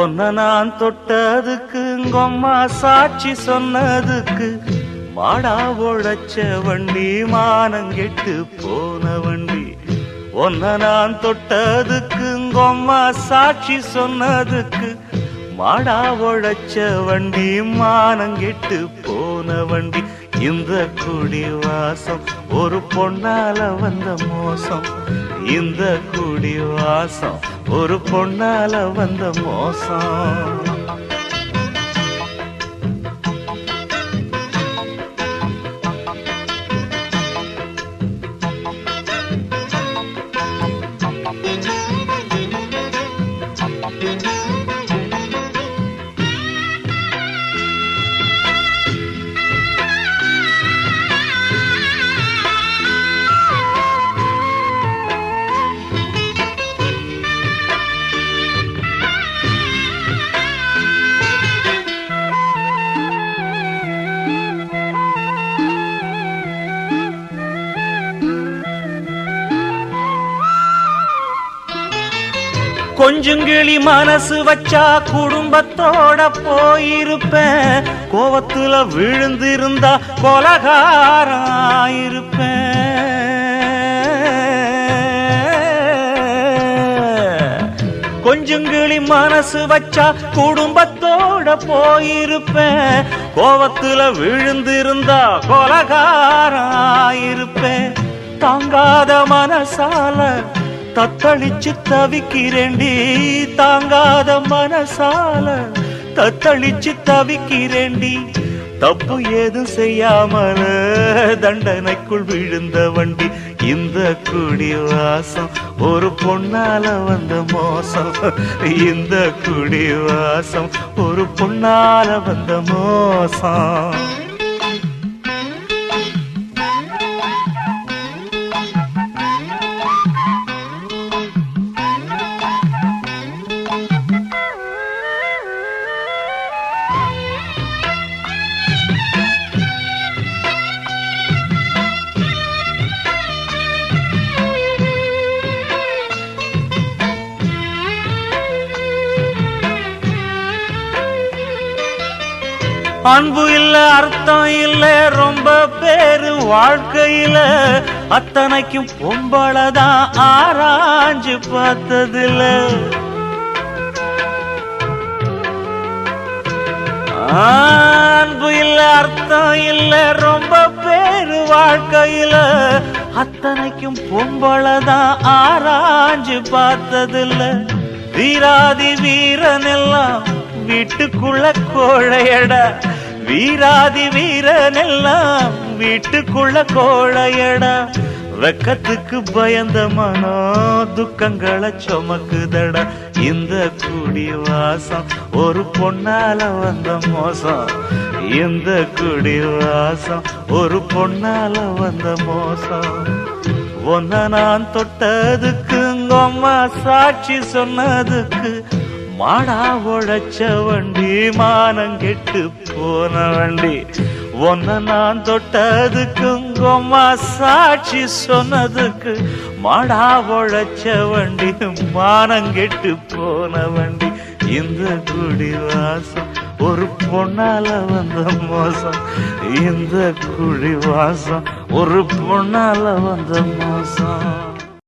ஒன்ன நான் தொட்டதுக்கு உங்கம்மா சாட்சி சொன்னதுக்கு மாடா உழைச்ச வண்டி மானங்கெட்டு போன வண்டி. ஒன்ன நான் தொட்டதுக்கு உங்கம்மா சாட்சி சொன்னதுக்கு மாடா உழைச்ச வண்டி மானங்கெட்டு போன வண்டி. இந்த குடி வாசம் ஒரு பொண்ணால வந்த மோசம். இந்த குடி வாசம் ஒரு பொண்ணால வந்த மோசம். கொஞ்சங்கிளி மனசு வச்சா குடும்பத்தோட போயிருப்பேன். கோவத்துல விழுந்திருந்தா கொலகாராயிருப்பேன். கொஞ்சங்கிளி மனசு வச்சா குடும்பத்தோட போயிருப்பேன். கோவத்துல விழுந்திருந்தா கொலகாராயிருப்பேன். தாங்காத மனசால தத்தளிச்சு தவிக்கிறேண்டி. தாங்காத மனசால தத்தளிச்சு தவிக்கிறேண்டி. தப்பு ஏதும் செய்யாமல தண்டனைக்குள் விழுந்த வண்டி. இந்த குடி வாசம் ஒரு பொண்ணால வந்த மோசம். இந்த குடி வாசம் ஒரு பொண்ணால வந்த மோசம். அன்பு இல்ல அர்த்தம் இல்ல ரொம்ப பேரு வாழ்க்கையில. அத்தனைக்கும் பொம்பளதான் ஆராய்ஞ்சு பார்த்ததில்ல. அன்பு இல்ல அர்த்தம் இல்ல ரொம்ப பேரு வாழ்க்கையில. அத்தனைக்கும் பொம்பளதான் ஆராய்ஞ்சு பார்த்ததில்ல. வீராதி வீரன் எல்லாம் வீட்டுக்குள்ள கோழையடா. வீராதி வீரன் எல்லாம் வீட்டுக்குள்ள கோழையடா. வெக்கத்துக்கு பயந்த மனோ துக்கங்களை சுமக்குதடா. இந்த குடி வாசம் ஒரு பொண்ணால வந்த மோசம். இந்த குடி வாசம் ஒரு பொண்ணால வந்த மோசம். ஒன்ன நான் தொட்டதுக்கு உங்கம்மா சாட்சி சொன்னதுக்கு மாடா உழைச்ச வண்டி மானங்கெட்டு போன வண்டி. ஒன்ன நான் தொட்டதுக்கு உங்கம்மா சாட்சி சொன்னதுக்கு மாடா உழைச்ச வண்டி மானங்கெட்டு போன வண்டி. இந்த குடி வாசம் ஒரு பொண்ணால வந்த மோசம். இந்த குடி வாசம் ஒரு பொண்ணால வந்த மோசம்.